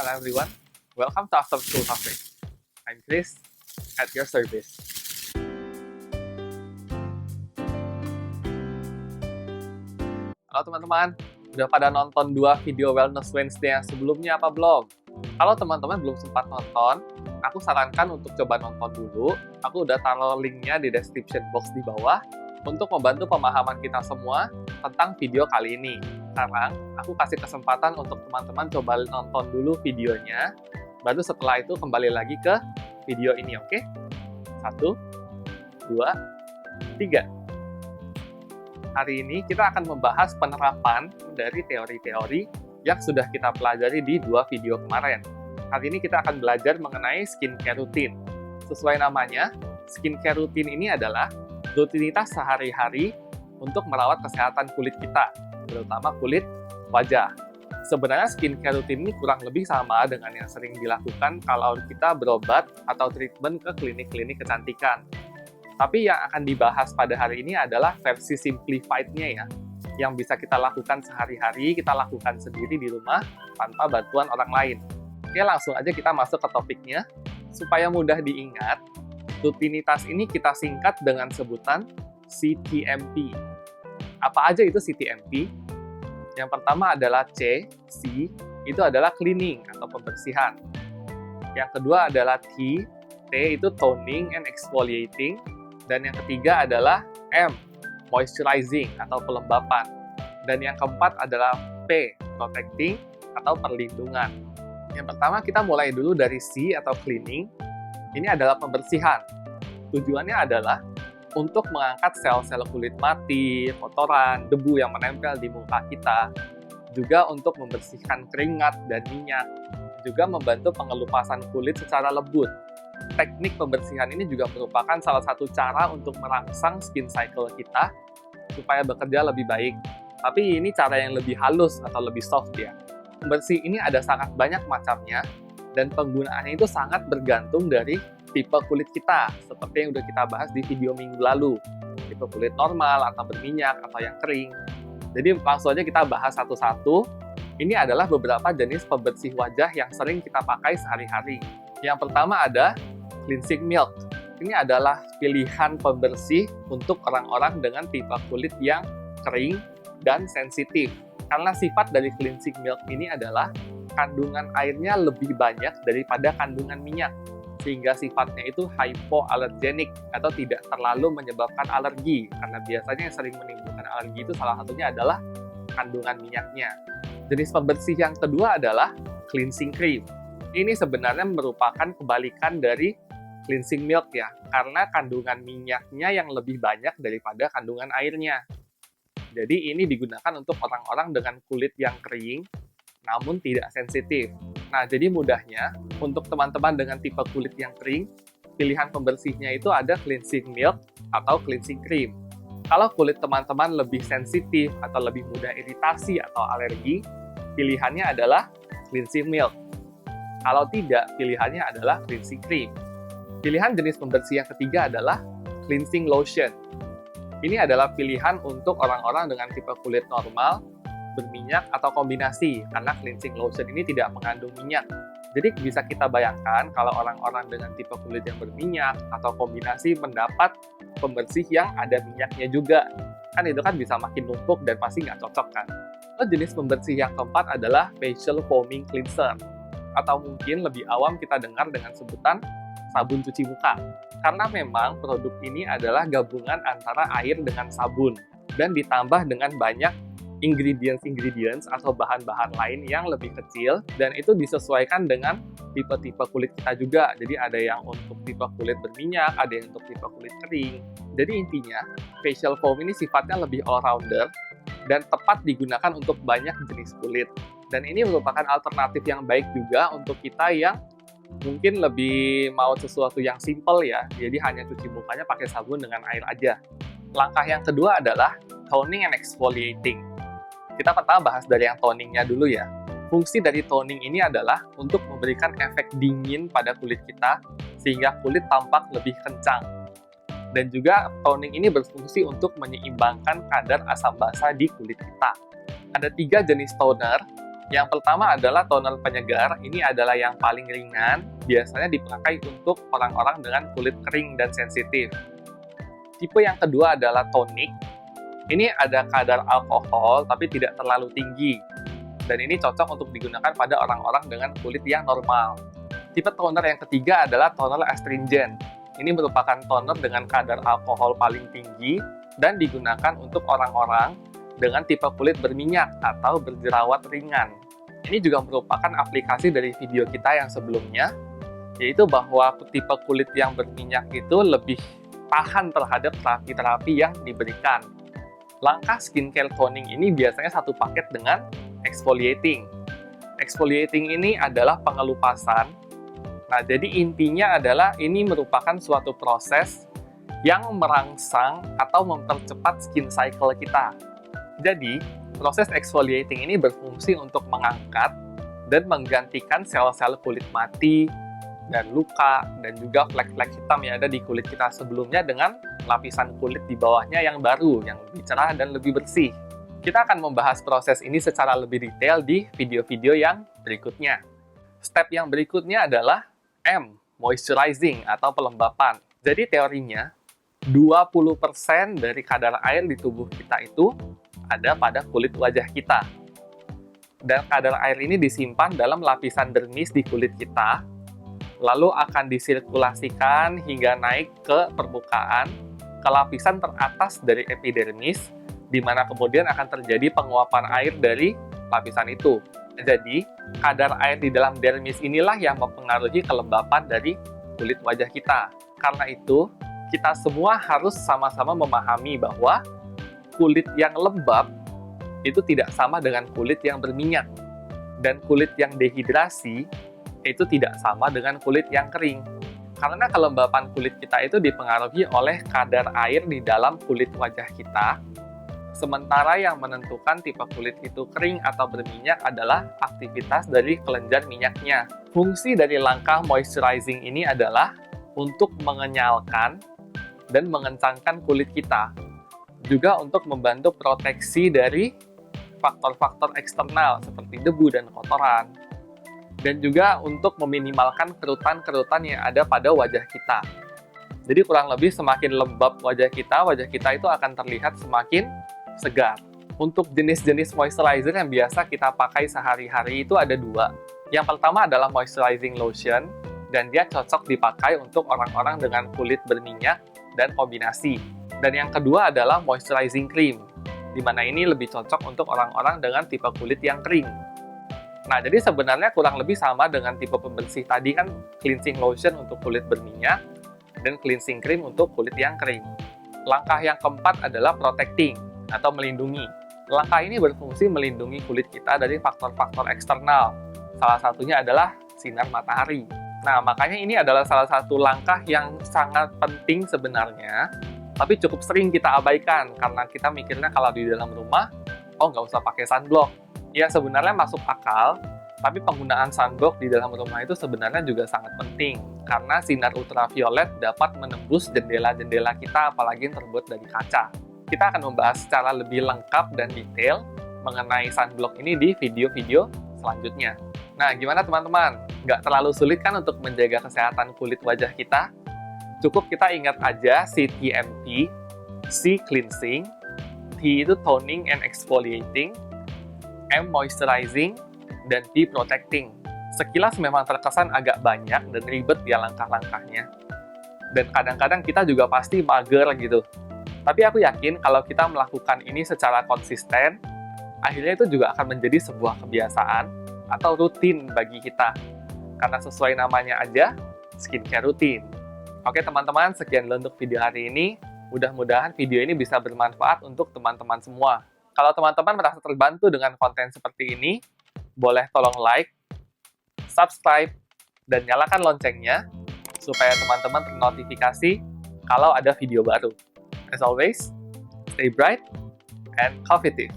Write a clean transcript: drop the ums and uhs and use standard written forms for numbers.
Hello everyone, welcome to After School Cafe. I'm Chris, at your service. Halo teman-teman, udah pada nonton 2 video Wellness Wednesday yang sebelumnya apa belum? Kalau teman-teman belum sempat nonton, aku sarankan untuk coba nonton dulu. Aku udah taruh linknya di description box di bawah untuk membantu pemahaman kita semua tentang video kali ini. Sekarang, aku kasih kesempatan untuk teman-teman coba nonton dulu videonya, baru setelah itu kembali lagi ke video ini, oke? 1, 2, 3. Hari ini kita akan membahas penerapan dari teori-teori yang sudah kita pelajari di 2 video kemarin. Hari ini kita akan belajar mengenai skincare routine. Sesuai namanya, skincare routine ini adalah rutinitas sehari-hari untuk merawat kesehatan kulit kita, terutama kulit wajah. Sebenarnya skincare routine ini kurang lebih sama dengan yang sering dilakukan kalau kita berobat atau treatment ke klinik-klinik kecantikan. Tapi yang akan dibahas pada hari ini adalah versi simplified-nya ya, yang bisa kita lakukan sehari-hari, kita lakukan sendiri di rumah tanpa bantuan orang lain. Oke, langsung aja kita masuk ke topiknya. Supaya mudah diingat, rutinitas ini kita singkat dengan sebutan CTMP. Apa aja itu CTMP? Yang pertama adalah C, itu adalah cleaning atau pembersihan. Yang kedua adalah T itu toning and exfoliating. Dan yang ketiga adalah M, moisturizing atau pelembapan. Dan yang keempat adalah P, protecting atau perlindungan. Yang pertama kita mulai dulu dari C atau cleaning. Ini adalah pembersihan. Tujuannya adalah untuk mengangkat sel-sel kulit mati, kotoran, debu yang menempel di muka kita, juga untuk membersihkan keringat dan minyak, juga membantu pengelupasan kulit secara lembut. Teknik pembersihan ini juga merupakan salah satu cara untuk merangsang skin cycle kita supaya bekerja lebih baik. Tapi ini cara yang lebih halus atau lebih soft ya. Pembersih ini ada sangat banyak macamnya, dan penggunaannya itu sangat bergantung dari tipe kulit kita, seperti yang udah kita bahas di video minggu lalu. Tipe kulit normal, atau berminyak, atau yang kering. Jadi langsung aja kita bahas satu-satu. Ini adalah beberapa jenis pembersih wajah yang sering kita pakai sehari-hari. Yang pertama ada cleansing milk. Ini adalah pilihan pembersih untuk orang-orang dengan tipe kulit yang kering dan sensitif. Karena sifat dari cleansing milk ini adalah kandungan airnya lebih banyak daripada kandungan minyak, sehingga sifatnya itu hypoallergenic atau tidak terlalu menyebabkan alergi, karena biasanya yang sering menimbulkan alergi itu salah satunya adalah kandungan minyaknya. Jenis pembersih yang kedua adalah cleansing cream. Ini sebenarnya merupakan kebalikan dari cleansing milk ya, karena kandungan minyaknya yang lebih banyak daripada kandungan airnya. Jadi ini digunakan untuk orang-orang dengan kulit yang kering namun tidak sensitif. Nah, jadi mudahnya, untuk teman-teman dengan tipe kulit yang kering, pilihan pembersihnya itu ada cleansing milk atau cleansing cream. Kalau kulit teman-teman lebih sensitif atau lebih mudah iritasi atau alergi, pilihannya adalah cleansing milk. Kalau tidak, pilihannya adalah cleansing cream. Pilihan jenis pembersih yang ketiga adalah cleansing lotion. Ini adalah pilihan untuk orang-orang dengan tipe kulit normal, berminyak, atau kombinasi, karena cleansing lotion ini tidak mengandung minyak. Jadi bisa kita bayangkan kalau orang-orang dengan tipe kulit yang berminyak atau kombinasi mendapat pembersih yang ada minyaknya juga. Kan itu kan bisa makin numpuk dan pasti nggak cocok kan. Lalu jenis pembersih yang keempat adalah facial foaming cleanser. Atau mungkin lebih awam kita dengar dengan sebutan sabun cuci muka. Karena memang produk ini adalah gabungan antara air dengan sabun dan ditambah dengan banyak ingredients atau bahan-bahan lain yang lebih kecil, dan itu disesuaikan dengan tipe-tipe kulit kita juga. Jadi ada yang untuk tipe kulit berminyak, ada yang untuk tipe kulit kering. Jadi intinya, facial foam ini sifatnya lebih all-rounder dan tepat digunakan untuk banyak jenis kulit. Dan ini merupakan alternatif yang baik juga untuk kita yang mungkin lebih mau sesuatu yang simple ya, jadi hanya cuci mukanya pakai sabun dengan air aja. Langkah yang kedua adalah toning and exfoliating. Kita pertama bahas dari yang toningnya dulu ya. Fungsi dari toning ini adalah untuk memberikan efek dingin pada kulit kita, sehingga kulit tampak lebih kencang. Dan juga toning ini berfungsi untuk menyeimbangkan kadar asam basa di kulit kita. Ada 3 jenis toner Yang pertama adalah toner penyegar. Ini adalah yang paling ringan, biasanya dipakai untuk orang-orang dengan kulit kering dan sensitif. Tipe yang kedua adalah tonic. Ini ada kadar alkohol, tapi tidak terlalu tinggi. Dan ini cocok untuk digunakan pada orang-orang dengan kulit yang normal. Tipe toner yang ketiga adalah toner astringent. Ini merupakan toner dengan kadar alkohol paling tinggi dan digunakan untuk orang-orang dengan tipe kulit berminyak atau berjerawat ringan. Ini juga merupakan aplikasi dari video kita yang sebelumnya, yaitu bahwa tipe kulit yang berminyak itu lebih tahan terhadap terapi-terapi yang diberikan. Langkah skincare toning ini biasanya satu paket dengan exfoliating. Exfoliating ini adalah pengelupasan. Nah, jadi intinya adalah ini merupakan suatu proses yang merangsang atau mempercepat skin cycle kita. Jadi, proses exfoliating ini berfungsi untuk mengangkat dan menggantikan sel-sel kulit mati dan luka dan juga flek-flek hitam yang ada di kulit kita sebelumnya dengan lapisan kulit di bawahnya yang baru, yang lebih cerah dan lebih bersih. Kita akan membahas proses ini secara lebih detail di video-video yang berikutnya. Step yang berikutnya adalah M, moisturizing atau pelembapan. Jadi teorinya, 20% dari kadar air di tubuh kita itu ada pada kulit wajah kita. Dan kadar air ini disimpan dalam lapisan dermis di kulit kita, lalu akan disirkulasikan hingga naik ke permukaan, ke lapisan teratas dari epidermis, di mana kemudian akan terjadi penguapan air dari lapisan itu. Jadi, kadar air di dalam dermis inilah yang mempengaruhi kelembapan dari kulit wajah kita. Karena itu, kita semua harus sama-sama memahami bahwa kulit yang lembab itu tidak sama dengan kulit yang berminyak. Dan kulit yang dehidrasi itu tidak sama dengan kulit yang kering. Karena kelembapan kulit kita itu dipengaruhi oleh kadar air di dalam kulit wajah kita. Sementara yang menentukan tipe kulit itu kering atau berminyak adalah aktivitas dari kelenjar minyaknya. Fungsi dari langkah moisturizing ini adalah untuk mengenyalkan dan mengencangkan kulit kita. Juga untuk membantu proteksi dari faktor-faktor eksternal seperti debu dan kotoran. Dan juga untuk meminimalkan kerutan-kerutan yang ada pada wajah kita. Jadi kurang lebih semakin lembab wajah kita itu akan terlihat semakin segar. Untuk jenis-jenis moisturizer yang biasa kita pakai sehari-hari itu ada dua. Yang pertama adalah moisturizing lotion, dan dia cocok dipakai untuk orang-orang dengan kulit berminyak dan kombinasi. Dan yang kedua adalah moisturizing cream, di mana ini lebih cocok untuk orang-orang dengan tipe kulit yang kering. Nah, jadi sebenarnya kurang lebih sama dengan tipe pembersih tadi kan, cleansing lotion untuk kulit berminyak, dan cleansing cream untuk kulit yang kering. Langkah yang keempat adalah protecting, atau melindungi. Langkah ini berfungsi melindungi kulit kita dari faktor-faktor eksternal. Salah satunya adalah sinar matahari. Nah, makanya ini adalah salah satu langkah yang sangat penting sebenarnya, tapi cukup sering kita abaikan, karena kita mikirnya kalau di dalam rumah, oh nggak usah pakai sunblock. Ya, sebenarnya masuk akal, tapi penggunaan sunblock di dalam rumah itu sebenarnya juga sangat penting, karena sinar ultraviolet dapat menembus jendela-jendela kita, apalagi yang terbuat dari kaca. Kita akan membahas secara lebih lengkap dan detail mengenai sunblock ini di video-video selanjutnya. Nah, gimana teman-teman? Nggak terlalu sulit kan untuk menjaga kesehatan kulit wajah kita? Cukup kita ingat aja si TMP, C cleansing, T itu toning and exfoliating, M moisturizing, dan P protecting. Sekilas memang terkesan agak banyak dan ribet ya langkah-langkahnya. Dan kadang-kadang kita juga pasti mager gitu. Tapi aku yakin kalau kita melakukan ini secara konsisten, akhirnya itu juga akan menjadi sebuah kebiasaan atau rutin bagi kita. Karena sesuai namanya aja, skincare rutin. Oke teman-teman, sekian dulu untuk video hari ini. Mudah-mudahan video ini bisa bermanfaat untuk teman-teman semua. Kalau teman-teman merasa terbantu dengan konten seperti ini, boleh tolong like, subscribe, dan nyalakan loncengnya, supaya teman-teman ternotifikasi kalau ada video baru. As always, stay bright and coffeetive.